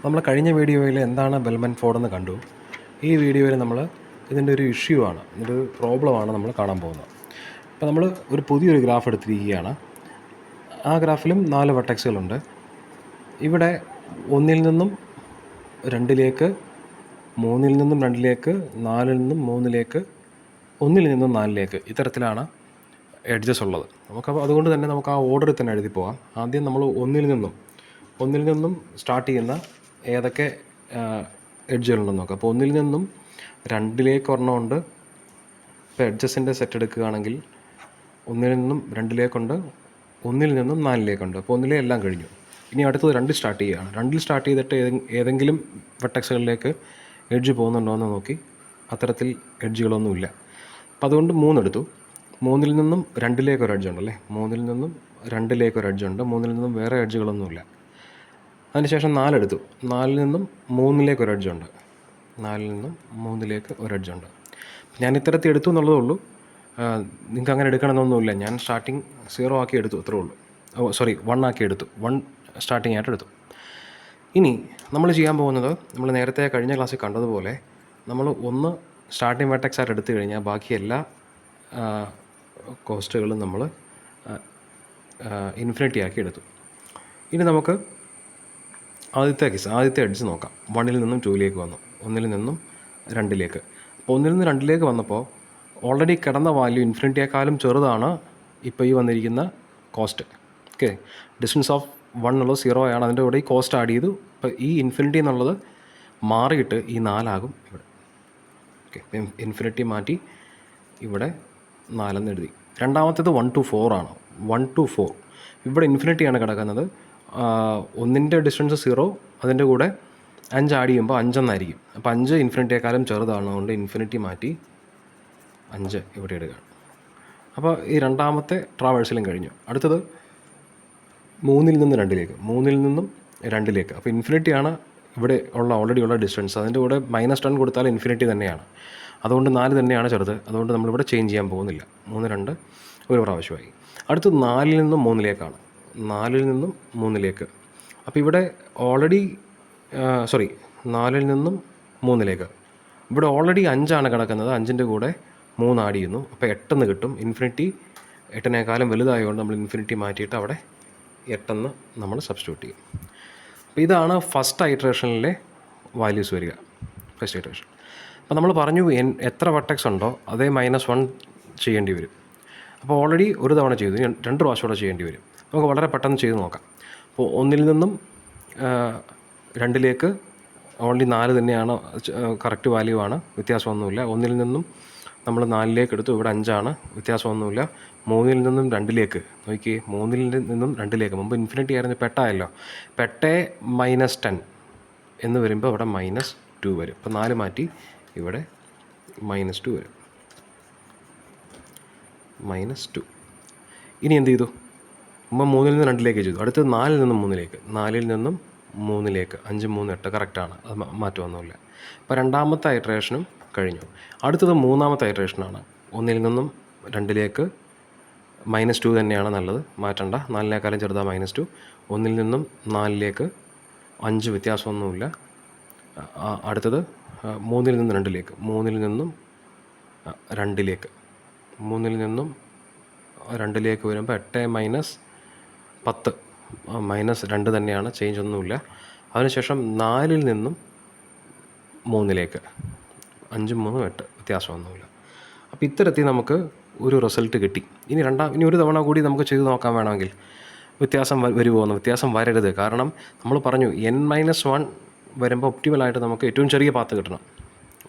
നമ്മൾ കഴിഞ്ഞ വീഡിയോയിൽ എന്താണ് ബെൽമൻ ഫോർഡ് എന്ന് കണ്ടു. ഈ വീഡിയോയിൽ നമ്മൾ ഇതിൻ്റെ ഒരു ഇഷ്യൂ ആണ്, ഒരു പ്രോബ്ലമാണ് നമ്മൾ കാണാൻ പോകുന്നത്. അപ്പോൾ നമ്മൾ ഒരു പുതിയൊരു ഗ്രാഫ് എടുത്തിരിക്കുകയാണ്. ആ ഗ്രാഫിലും 4 വെർട്ടെക്സുകളുണ്ട്. ഇവിടെ 1 നിന്നും 2 3 നിന്നും 2 4 നിന്നും 3 1 നിന്നും 4 ഇത്തരത്തിലാണ് എഡ്ജസ് ഉള്ളത്. അതുകൊണ്ട് തന്നെ നമുക്ക് ആ ഓർഡറിൽ തന്നെ എഴുതി പോകാം. ആദ്യം നമ്മൾ 1 നിന്നും സ്റ്റാർട്ട് ചെയ്യുന്ന ഏതൊക്കെ എഡ്ജുകളുണ്ടെന്ന് നോക്കാം. അപ്പോൾ 1 നിന്നും 2 ഒരെണ്ണമുണ്ട്. ഇപ്പോൾ എഡ്ജസിൻ്റെ സെറ്റ് എടുക്കുകയാണെങ്കിൽ 1 നിന്നും 2 1 നിന്നും 4 അപ്പോൾ 1 എല്ലാം കഴിഞ്ഞു. ഇനി അടുത്തത് 2 സ്റ്റാർട്ട് ചെയ്യുകയാണ്. 2 സ്റ്റാർട്ട് ചെയ്തിട്ട് ഏതെങ്കിലും വെർട്ടെക്സുകളിലേക്ക് എഡ്ജ് പോകുന്നുണ്ടോ എന്ന് നോക്കി. അത്തരത്തിൽ എഡ്ജുകളൊന്നുമില്ല. അപ്പോൾ അതുകൊണ്ട് 3 എടുത്തു. 3 നിന്നും 2 ഒരു എഡ്ജ് ഉണ്ടല്ലേ. 3 നിന്നും 2 ഒരു എഡ്ജ് ഉണ്ട്. 3 നിന്നും വേറെ എഡ്ജുകളൊന്നുമില്ല. അതിനുശേഷം 4 എടുത്തു. 4 നിന്നും 3 ഒരു എഡ്ജ് ഉണ്ട്. 4 നിന്നും 3 ഒരു എഡ്ജ് ഉണ്ട്. ഞാൻ ഇത്തരത്തിൽ എടുത്തു എന്നുള്ളതേ ഉള്ളൂ. നിങ്ങൾക്ക് അങ്ങനെ എടുക്കണമെന്നൊന്നുമില്ല. ഞാൻ സ്റ്റാർട്ടിങ് 0 ആക്കി എടുത്തു, അത്രേ ഉള്ളൂ. 1 ആക്കി എടുത്തു. 1 സ്റ്റാർട്ടിങ് ആയിട്ട് എടുത്തു. ഇനി നമ്മൾ ചെയ്യാൻ പോകുന്നത്, നമ്മൾ നേരത്തെ കഴിഞ്ഞ ക്ലാസ്സിൽ കണ്ടതുപോലെ, നമ്മൾ 1 സ്റ്റാർട്ടിങ് വെർട്ടെക്സ് ആയിട്ട് എടുത്തു കഴിഞ്ഞാൽ ബാക്കി എല്ലാ കോസ്റ്റുകളും നമ്മൾ ഇൻഫിനിറ്റി ആക്കി എടുത്തു. ഇനി നമുക്ക് ആദ്യത്തെ എഡ്ജ് നോക്കാം. 1 നിന്നും 2 വന്നു. 1 നിന്നും 2. അപ്പോൾ 1 നിന്ന് 2 വന്നപ്പോൾ ഓൾറെഡി കിടന്ന വാല്യൂ ഇൻഫിനിറ്റിയേക്കാളും ചെറുതാണ് ഇപ്പോൾ ഈ വന്നിരിക്കുന്ന കോസ്റ്റ്. ഓക്കെ, ഡിസ്റ്റൻസ് ഓഫ് 1 എന്നുള്ളത് 0 ആണ്. അതിൻ്റെ കൂടെ ഈ കോസ്റ്റ് ആഡ് ചെയ്തു. ഇപ്പോൾ ഈ ഇൻഫിനിറ്റി എന്നുള്ളത് മാറിയിട്ട് ഈ 4 ആകും ഇവിടെ. ഓക്കെ, ഇൻഫിനിറ്റി മാറ്റി ഇവിടെ 4 എഴുതി. രണ്ടാമത്തേത് 1 to 4 ആണ്. 1 to 4 ഇവിടെ ഇൻഫിനിറ്റിയാണ് കിടക്കുന്നത്. 1ൻ്റെ ഡിസ്റ്റൻസ് 0, അതിൻ്റെ കൂടെ 5 ആഡ് ചെയ്യുമ്പോൾ 5 എന്നായിരിക്കും. അപ്പോൾ 5 ഇൻഫിനിറ്റിയേക്കാളും ചെറുതാണ്. അതുകൊണ്ട് ഇൻഫിനിറ്റി മാറ്റി 5 ഇവിടെ ഇടുക. അപ്പോൾ ഈ രണ്ടാമത്തെ ട്രാവേഴ്സലും കഴിഞ്ഞു. അടുത്തത് 3 നിന്നും 2. അപ്പോൾ ഇൻഫിനിറ്റിയാണ് ഇവിടെ ഓൾറെഡി ഉള്ള ഡിസ്റ്റൻസ്. അതിൻ്റെ കൂടെ -10 കൊടുത്താൽ ഇൻഫിനിറ്റി തന്നെയാണ്. അതുകൊണ്ട് 4 തന്നെയാണ് ചെറുത്. അതുകൊണ്ട് നമ്മളിവിടെ ചേഞ്ച് ചെയ്യാൻ പോകുന്നില്ല. 3, 2 ഒരു പ്രാവശ്യമായി. അടുത്തത് 4 നിന്നും 3 4 നിന്നും 3. അപ്പോൾ ഇവിടെ ഓൾറെഡി 4 നിന്നും 3 ഇവിടെ ഓൾറെഡി 5 കിടക്കുന്നത്. 5ൻ്റെ കൂടെ 3 ആഡ് ചെയ്യുന്നു. അപ്പോൾ 8 കിട്ടും. ഇൻഫിനിറ്റി 8നേക്കാളും വലുതായതുകൊണ്ട് നമ്മൾ ഇൻഫിനിറ്റി മാറ്റിയിട്ട് അവിടെ 8 നമ്മൾ സബ്സ്റ്റിറ്റ്യൂട്ട് ചെയ്യും. അപ്പോൾ ഇതാണ് ഫസ്റ്റ് ഐറ്ററേഷനിലെ വാല്യൂസ് വരിക. First iteration. അപ്പോൾ നമ്മൾ പറഞ്ഞു എത്ര വെർട്ടെക്സ് ഉണ്ടോ അതേ -1 ചെയ്യേണ്ടി വരും. അപ്പോൾ ഓൾറെഡി ഒരു തവണ ചെയ്തു. 2 പ്രാവശ്യം കൂടെ ചെയ്യേണ്ടി വരും. നമുക്ക് വളരെ പെട്ടെന്ന് ചെയ്ത് നോക്കാം. അപ്പോൾ 1 നിന്നും 2 ഓൺലി 4 തന്നെയാണ് കറക്റ്റ് വാല്യൂ ആണ്, വ്യത്യാസമൊന്നുമില്ല. 1 നിന്നും നമ്മൾ 4 എടുത്തു. ഇവിടെ 5 വ്യത്യാസമൊന്നുമില്ല. 3 നിന്നും 2 നോക്കിയേ. 3 നിന്നും 2 മുമ്പ് ഇൻഫിനിറ്റി ആയിരുന്നു, പെട്ടായല്ലോ. പെട്ടേ -10 എന്ന് വരുമ്പോൾ ഇവിടെ -2 വരും. അപ്പോൾ 4 മാറ്റി ഇവിടെ -2 വരും. -2. ഇനി എന്ത് ചെയ്തു? മുമ്പ് 3 നിന്ന് 2 ചെയ്തു. അടുത്തത് 4 നിന്നും 3. 4 നിന്നും 3. 5, 3, 8 കറക്റ്റാണ്. അത് മാറ്റമൊന്നുമില്ല. അപ്പോൾ രണ്ടാമത്തെ ഐറ്ററേഷനും കഴിഞ്ഞു. അടുത്തത് മൂന്നാമത്തെ ഐറ്ററേഷനാണ്. 1 നിന്നും 2 -2 തന്നെയാണ് നല്ലത്, മാറ്റണ്ട. 4നേക്കാളും ചെറുതാണ് -2. 1 നിന്നും 4 5 വ്യത്യാസമൊന്നുമില്ല. അടുത്തത് 3 നിന്നും 2. 3 നിന്നും 2. 3 നിന്നും 2 വരുമ്പോൾ 8 -10 -2 തന്നെയാണ്, ചേഞ്ച് ഒന്നുമില്ല. അതിനുശേഷം 4 നിന്നും 3. 5, 3, 8 വ്യത്യാസമൊന്നുമില്ല. അപ്പോൾ ഇത്തരത്തിൽ നമുക്ക് ഒരു റിസൾട്ട് കിട്ടി. ഇനി ഒരു തവണ കൂടി നമുക്ക് ചെയ്ത് നോക്കാൻ വേണമെങ്കിൽ വ്യത്യാസം വരുമോയെന്ന്. വ്യത്യാസം വരരുത്. കാരണം നമ്മൾ പറഞ്ഞു n-1 വരുമ്പോൾ ഒപ്റ്റിമലായിട്ട് നമുക്ക് ഏറ്റവും ചെറിയ പാത്ത് കിട്ടണം.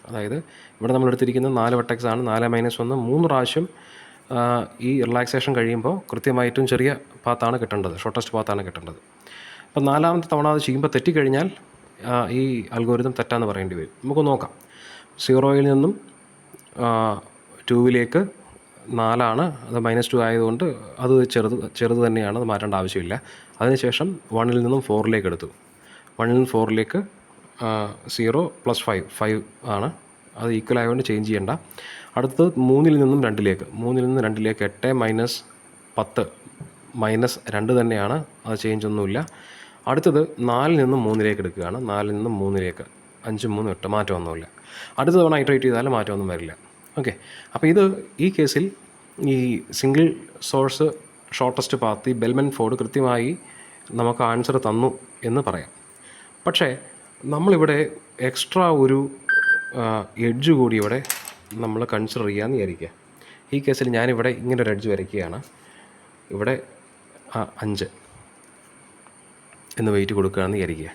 അതായത് ഇവിടെ നമ്മൾ എടുത്തിരിക്കുന്നത് 4 വെർട്ടെക്സ് ആണ്. 4 -1 3 പ്രാവശ്യം ഈ റിലാക്സേഷൻ കഴിയുമ്പോൾ കൃത്യമായി ഏറ്റവും ചെറിയ പാത്താണ് കിട്ടേണ്ടത്, ഷോർട്ടസ്റ്റ് പാത്താണ് കിട്ടേണ്ടത്. അപ്പോൾ 4ാമത്തെ തവണ അത് ചെയ്യുമ്പോൾ തെറ്റിക്കഴിഞ്ഞാൽ ഈ അൽഗോരിതം തെറ്റാന്ന് പറയേണ്ടി വരും. നമുക്ക് നോക്കാം. 0 നിന്നും 2 4 അത് -2 ആയതുകൊണ്ട് അത് ചെറുത് തന്നെയാണ്, അത് മാറ്റേണ്ട ആവശ്യമില്ല. അതിനുശേഷം 1 നിന്നും 4 എടുത്തു. 1 നിന്നും 4 0 + 5 ആണ്. അത് ഈക്വൽ ആയതുകൊണ്ട് ചേഞ്ച് ചെയ്യേണ്ട. അടുത്തത് 3 നിന്നും 2. 3 നിന്നും 2 8 -10 -2 തന്നെയാണ്, അത് ചേഞ്ച് ഒന്നുമില്ല. അടുത്തത് 4 നിന്നും 3 എടുക്കുകയാണ്. 4 നിന്നും 3 5 3 8 മാറ്റമൊന്നുമില്ല. അടുത്ത തവണ ഇറ്ററേറ്റ് ചെയ്താലും മാറ്റമൊന്നും വരില്ല. ഓക്കെ, അപ്പോൾ ഈ കേസിൽ ഈ സിംഗിൾ സോഴ്സ് ഷോർട്ടസ്റ്റ് പാത്ത് ഈ ബെൽമൻ ഫോർഡ് കൃത്യമായി നമുക്ക് ആൻസർ തന്നു എന്ന് പറയാം. പക്ഷേ നമ്മളിവിടെ എക്സ്ട്രാ ഒരു എഡ്ജ് കൂടി ഇവിടെ നമ്മൾ കൺസിഡർ ചെയ്യാമെന്ന് വിചാരിക്കുക. ഈ കേസിൽ ഞാനിവിടെ ഇങ്ങനൊരു എഡ്ജ് വരയ്ക്കുകയാണ്. ഇവിടെ 5 എന്ന് വെയിറ്റ് കൊടുക്കുകയാണെന്ന് വിചാരിക്കുക.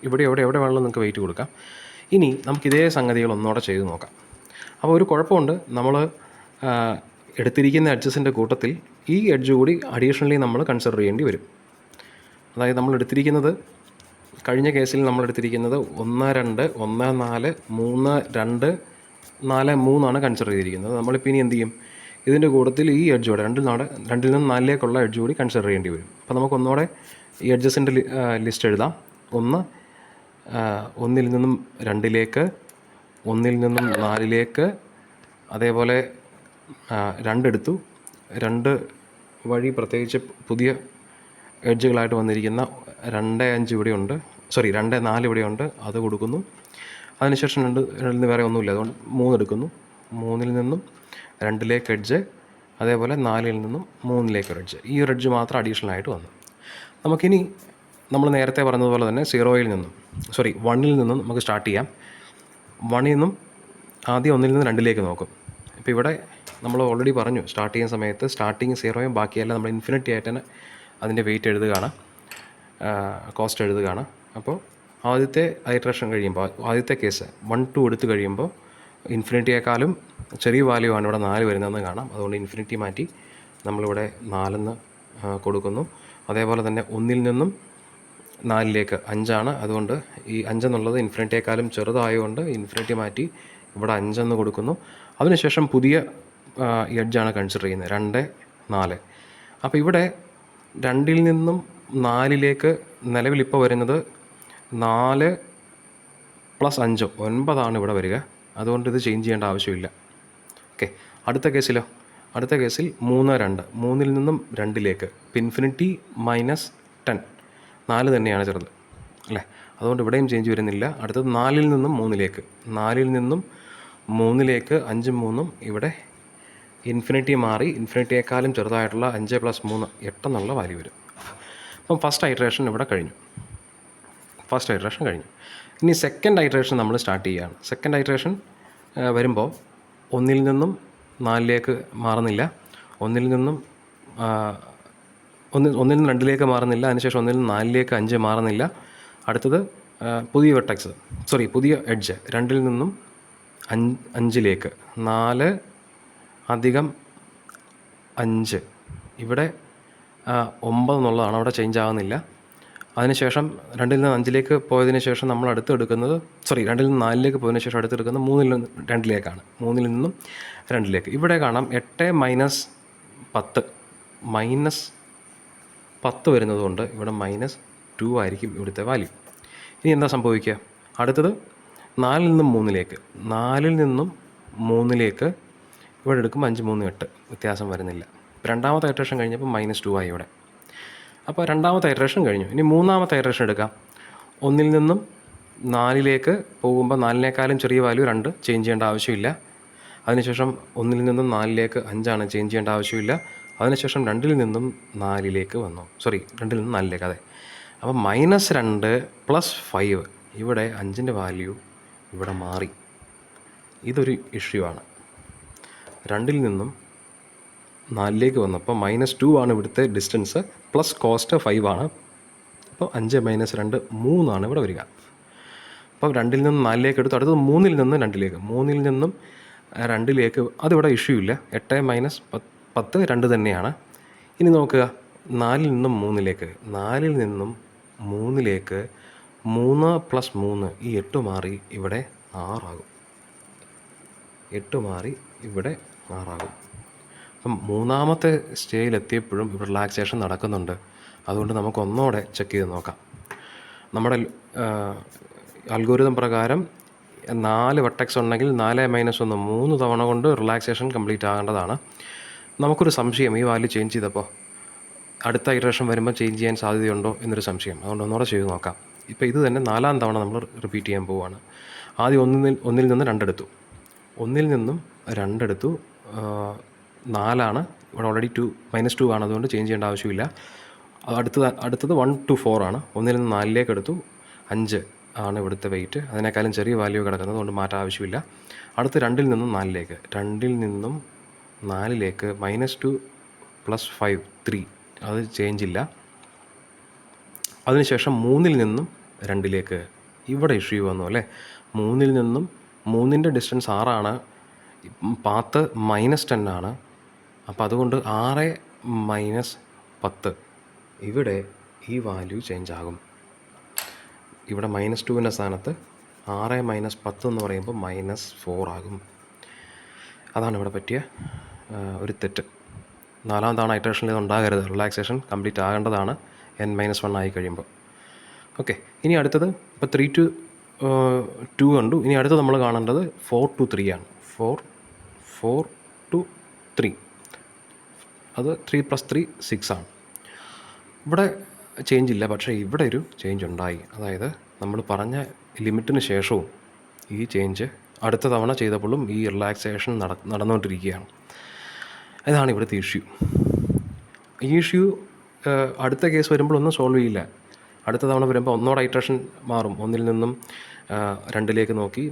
ഇവിടെ എവിടെ വേണമെങ്കിലും നിങ്ങൾക്ക് വെയിറ്റ് കൊടുക്കാം. ഇനി നമുക്ക് ഇതേ സംഗതികൾ ഒന്നുകൂടെ ചെയ്ത് നോക്കാം. അപ്പോൾ ഒരു കുഴപ്പമുണ്ട്, നമ്മൾ എടുത്തിരിക്കുന്ന എഡ്ജസിൻ്റെ കൂട്ടത്തിൽ ഈ എഡ്ജ് കൂടി അഡീഷണലി നമ്മൾ കൺസിഡർ ചെയ്യേണ്ടി വരും. അതായത് നമ്മൾ എടുത്തിരിക്കുന്നത്, കഴിഞ്ഞ കേസിൽ നമ്മൾ എടുത്തിരിക്കുന്നത് 1 2 1 4 3 2 4 3 കൺസിഡർ ചെയ്തിരിക്കുന്നത്. നമ്മളിപ്പോൾ ഇനി എന്ത് ചെയ്യും? ഇതിൻ്റെ കൂട്ടത്തിൽ ഈ എഡ്ജോടെ 2 നിന്നും 4 എഡ്ജ് കൂടി കൺസിഡർ ചെയ്യേണ്ടി വരും. അപ്പോൾ നമുക്ക് ഒന്നുകൂടെ ഈ എഡ്ജസിൻ്റെ ലിസ്റ്റ് എഴുതാം. 1 നിന്നും 2 1 നിന്നും 4 അതേപോലെ 2 എടുത്തു. 2 വഴി പ്രത്യേകിച്ച് പുതിയ എഡ്ജുകളായിട്ട് വന്നിരിക്കുന്ന 2 5 ഇവിടെയുണ്ട്, 2 4 ഇവിടെയുണ്ട്, അത് കൊടുക്കുന്നു. അതിനുശേഷം 2 വേറെ ഒന്നുമില്ല, അതുകൊണ്ട് 3 എടുക്കുന്നു. 3 നിന്നും 2 എഡ്ജ്, അതേപോലെ 4 നിന്നും 3 ഒരു എഡ്ജ്. ഈ ഒരു എഡ്ജ് മാത്രം അഡീഷണൽ ആയിട്ട് വന്നു. നമുക്കിനി നമ്മൾ നേരത്തെ പറഞ്ഞതുപോലെ തന്നെ 1 നിന്നും നമുക്ക് സ്റ്റാർട്ട് ചെയ്യാം. 1 നിന്നും ആദ്യം 1 നിന്ന് 2 നോക്കും. ഇപ്പോൾ ഇവിടെ നമ്മൾ ഓൾറെഡി പറഞ്ഞു, സ്റ്റാർട്ട് ചെയ്യുന്ന സമയത്ത് സ്റ്റാർട്ടിങ് 0 ബാക്കിയെല്ലാം നമ്മൾ ഇൻഫിനിറ്റി ആയിട്ട് തന്നെ അതിൻ്റെ വെയിറ്റ് എഴുതുകയാണ്, കോസ്റ്റ് എഴുതുകയാണ്. അപ്പോൾ ആദ്യത്തെ ഐറ്ററേഷൻ കഴിയുമ്പോൾ, ആദ്യത്തെ കേസ് 1 2 എടുത്ത് കഴിയുമ്പോൾ ഇൻഫിനിറ്റിയേക്കാളും ചെറിയ വാല്യൂ ആണ് ഇവിടെ 4 വരുന്നതെന്ന് കാണാം. അതുകൊണ്ട് ഇൻഫിനിറ്റി മാറ്റി നമ്മളിവിടെ 4 കൊടുക്കുന്നു. അതേപോലെ തന്നെ 1 നിന്നും 4 5 അതുകൊണ്ട് ഈ 5 എന്നുള്ളത് ഇൻഫിനിറ്റിയേക്കാളും ചെറുതായതുകൊണ്ട് ഇൻഫിനിറ്റി മാറ്റി ഇവിടെ 5 കൊടുക്കുന്നു. അതിനുശേഷം പുതിയ എഡ്ജാണ് കൺസിഡർ ചെയ്യുന്നത്, 2 4. അപ്പോൾ ഇവിടെ 2 നിന്നും 4 നിലവിലിപ്പോൾ വരുന്നത് 4 + 5 9 ഇവിടെ വരിക. അതുകൊണ്ട് ഇത് ചേഞ്ച് ചെയ്യേണ്ട ആവശ്യമില്ല. ഓക്കെ, അടുത്ത കേസിൽ 3 2 3 നിന്നും 2 ഇൻഫിനിറ്റി -10 4 തന്നെയാണ് ചെറുത് അല്ലേ, അതുകൊണ്ട് ഇവിടെയും ചേഞ്ച് വരുന്നില്ല. അടുത്തത് 4 നിന്നും 3 4 നിന്നും 3 5 3 ഇവിടെ ഇൻഫിനിറ്റി മാറി ഇൻഫിനിറ്റിയേക്കാളും ചെറുതായിട്ടുള്ള 5 + 3 8 എന്നുള്ള വാല്യൂ വരും. അപ്പം ഫസ്റ്റ് ഐറ്ററേഷൻ ഇവിടെ കഴിഞ്ഞു. ഇനി സെക്കൻഡ് ഐറ്ററേഷൻ നമ്മൾ സ്റ്റാർട്ട് ചെയ്യുകയാണ്. സെക്കൻഡ് ഐറ്ററേഷൻ വരുമ്പോൾ 1 നിന്നും 4 മാറുന്നില്ല, 1 നിന്നും 2 മാറുന്നില്ല, അതിനുശേഷം 1 നിന്നും 4 5 മാറുന്നില്ല. അടുത്തത് പുതിയ എഡ്ജ് 2 നിന്നും 5 4 + 5 ഇവിടെ 9 എന്നുള്ളതാണ്, അവിടെ ചേഞ്ച് ആകുന്നില്ല. അതിനുശേഷം 2 നിന്ന് 5 പോയതിന് ശേഷം നമ്മൾ അടുത്തെടുക്കുന്നത് 2 നിന്ന് 4 പോയതിന് ശേഷം അടുത്തെടുക്കുന്നത് 3 നിന്ന് 2 3 നിന്നും 2 ഇവിടെ കാണാം 8 -10 വരുന്നതുകൊണ്ട് ഇവിടെ -2 ആയിരിക്കും ഇവിടുത്തെ വാല്യൂ. ഇനി എന്താ സംഭവിക്കുക? അടുത്തത് 4 നിന്നും 3 ഇവിടെ എടുക്കുമ്പോൾ 5 3 8 വ്യത്യാസം വരുന്നില്ല. രണ്ടാമത്തെ ഐറ്ററേഷൻ കഴിഞ്ഞപ്പോൾ -2 ആയി ഇവിടെ. അപ്പോൾ രണ്ടാമത്തെ ഐറ്ററേഷൻ കഴിഞ്ഞു. ഇനി മൂന്നാമത്തെ ഐറ്ററേഷൻ എടുക്കാം. 1 നിന്നും 4 പോകുമ്പോൾ 4 ചെറിയ വാല്യൂ 2 ചേഞ്ച് ചെയ്യേണ്ട ആവശ്യമില്ല. അതിനുശേഷം 1 നിന്നും 4 5 ചേഞ്ച് ചെയ്യേണ്ട ആവശ്യമില്ല. അതിനുശേഷം 2 നിന്നും 4 വന്നു, 2 നിന്നും 4 അതെ. അപ്പോൾ -2 + 5 ഇവിടെ 5ൻ്റെ വാല്യൂ ഇവിടെ മാറി. ഇതൊരു ഇഷ്യൂ ആണ്. 2 നിന്നും 4 വന്നപ്പോൾ -2 ആണ് ഇവിടുത്തെ ഡിസ്റ്റൻസ്, പ്ലസ് കോസ്റ്റ് 5 ആണ്. അപ്പോൾ 5 - 2 3 ഇവിടെ വരിക. അപ്പോൾ 2 നിന്നും 4 എടുത്തു. അടുത്തത് 3 നിന്നും 2 അതിവിടെ ഇഷ്യൂ ഇല്ല. 8 - 10 2 തന്നെയാണ്. ഇനി നോക്കുക 4 നിന്നും 3 3 + 3 ഈ 8 മാറി ഇവിടെ 6 ആകും. 8 മാറി ഇവിടെ 6 ആകും. അപ്പം മൂന്നാമത്തെ സ്റ്റേജിലെത്തിയപ്പോഴും ഇവിടെ റിലാക്സേഷൻ നടക്കുന്നുണ്ട്. അതുകൊണ്ട് നമുക്ക് ഒന്നുകൂടെ ചെക്ക് ചെയ്ത് നോക്കാം. നമ്മുടെ അൽഗോരിതം പ്രകാരം 4 വെർട്ടെക്സ് ഉണ്ടെങ്കിൽ 4 - 1 3 തവണ കൊണ്ട് റിലാക്സേഷൻ കംപ്ലീറ്റ് ആകേണ്ടതാണ്. നമുക്കൊരു സംശയം, ഈ വാല്യൂ ചേഞ്ച് ചെയ്തപ്പോൾ അടുത്ത ഇറ്ററേഷൻ വരുമ്പോൾ ചേഞ്ച് ചെയ്യാൻ സാധ്യതയുണ്ടോ എന്നൊരു സംശയം. അതുകൊണ്ട് ഒന്നുകൂടെ ചെയ്ത് നോക്കാം. ഇപ്പോൾ ഇത് തന്നെ 4ാം തവണ നമ്മൾ റിപ്പീറ്റ് ചെയ്യാൻ പോവുകയാണ്. ആദ്യം ഒന്നിൽ നിന്ന് 2 എടുത്തു, ഒന്നിൽ നിന്നും 2 എടുത്തു. 4 ഇവിടെ ഓൾറെഡി -2 ആണ്, അതുകൊണ്ട് ചേഞ്ച് ചെയ്യേണ്ട ആവശ്യമില്ല. അടുത്തത് 1 to 4 ആണ്. 1ൽ നിന്ന് 4ലേക്ക് എടുത്തു. 5 ആണ് ഇവിടുത്തെ വെയിറ്റ്. അതിനേക്കാളും ചെറിയ വാല്യൂ കിടക്കുന്നത് കൊണ്ട് മാറ്റാൻ ആവശ്യമില്ല. അടുത്ത് 2ൽ നിന്നും 4ലേക്ക്, 2ൽ നിന്നും 4ലേക്ക് -2 + 5 3, അത് ചേഞ്ച് ഇല്ല. അതിനുശേഷം 3ൽ നിന്നും 2ലേക്ക്, ഇവിടെ ഇഷ്യൂ വന്നു അല്ലേ. 3ൽ നിന്നും 3ൻ്റെ ഡിസ്റ്റൻസ് 6 ആണ്, പാത്ത് -10 ആണ്. അപ്പോൾ അതുകൊണ്ട് 6 - 10, ഇവിടെ ഈ വാല്യൂ ചേഞ്ച് ആകും. ഇവിടെ -2ൻ്റെ സ്ഥാനത്ത് 6 - 10 എന്ന് പറയുമ്പോൾ -4 ആകും. അതാണ് ഇവിടെ പറ്റിയ ഒരു തെറ്റ്. 4ാം തവണ ഇറ്ററേഷനിൽ ഇത് ഉണ്ടാകരുത്. റിലാക്സേഷൻ കംപ്ലീറ്റ് ആകേണ്ടതാണ് n-1 ആയി കഴിയുമ്പോൾ. ഓക്കെ, ഇനി അടുത്തത് ഇപ്പോൾ 3 to 2 കണ്ടു. ഇനി അടുത്തത് നമ്മൾ കാണേണ്ടത് 4 to 3 ആണ്. 4 to 3, അത് 3 + 3 6 ആണ്. ഇവിടെ ചേഞ്ച് ഇല്ല, പക്ഷേ ഇവിടെ ഒരു ചേഞ്ച് ഉണ്ടായി. അതായത് നമ്മൾ പറഞ്ഞ ലിമിറ്റിന് ശേഷവും ഈ ചേഞ്ച് അടുത്ത തവണ ചെയ്തപ്പോഴും ഈ റിലാക്സേഷൻ നടന്നുകൊണ്ടിരിക്കുകയാണ്. ഇതാണ് ഇവിടുത്തെ ഇഷ്യൂ. ഈ ഇഷ്യൂ അടുത്ത കേസ് വരുമ്പോൾ ഒന്നും സോൾവ് ചെയ്യില്ല. അടുത്ത തവണ വരുമ്പോൾ ഒന്നോടെ ഇറ്ററേഷൻ മാറും. 1ൽ നിന്നും 2ലേക്ക് നോക്കി,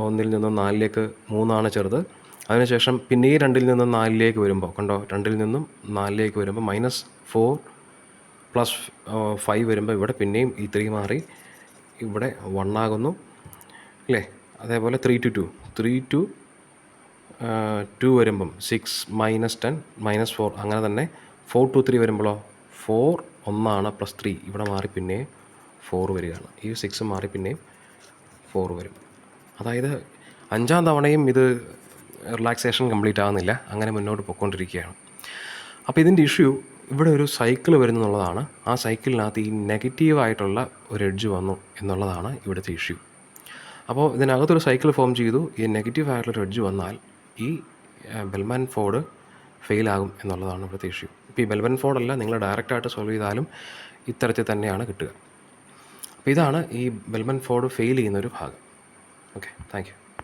1ൽ നിന്നും 4ലേക്ക് 3 ചെറുത്. അതിനുശേഷം പിന്നെയും 2ൽ നിന്നും 4ലേക്ക് വരുമ്പോൾ കണ്ടോ, 2ൽ നിന്നും 4ലേക്ക് വരുമ്പോൾ -4 + 5 വരുമ്പോൾ ഇവിടെ പിന്നെയും ഈ 3 മാറി ഇവിടെ 1 ആകുന്നു അല്ലേ. അതേപോലെ 3 to 2 വരുമ്പം 6 - 10 -4. അങ്ങനെ തന്നെ 4 to 3 വരുമ്പോഴോ 4 1 + 3 ഇവിടെ മാറി പിന്നെയും 4 വരികയാണ്. ഈ 6 മാറി പിന്നെയും 4 വരും. അതായത് 5ാം തവണയും ഇത് റിലാക്സേഷൻ കംപ്ലീറ്റ് ആകുന്നില്ല, അങ്ങനെ മുന്നോട്ട് പോയിക്കൊണ്ടിരിക്കുകയാണ്. അപ്പോൾ ഇതിൻ്റെ ഇഷ്യൂ ഇവിടെ ഒരു സൈക്കിൾ വരുന്നുള്ളതാണ്. ആ സൈക്കിളിനകത്ത് ഈ നെഗറ്റീവായിട്ടുള്ള ഒരു എഡ്ജ് വന്നു എന്നുള്ളതാണ് ഇവിടുത്തെ ഇഷ്യൂ. അപ്പോൾ ഇതിനകത്തൊരു സൈക്കിൾ ഫോം ചെയ്തു. ഈ നെഗറ്റീവായിട്ടുള്ളൊരു എഡ്ജ് വന്നാൽ ഈ ബെൽമാൻ ഫോർഡ് ഫെയിലാകും എന്നുള്ളതാണ് ഇവിടുത്തെ ഇഷ്യൂ. ഇപ്പോൾ ഈ ബെൽമാൻ ഫോർഡല്ല, നിങ്ങൾ ഡയറക്റ്റായിട്ട് സോൾവ് ചെയ്താലും ഇത്തരത്തിൽ തന്നെയാണ് കിട്ടുക. അപ്പോൾ ഇതാണ് ഈ ബെൽമാൻ ഫോർഡ് ഫെയിൽ ചെയ്യുന്നൊരു ഭാഗം. Okay, thank you.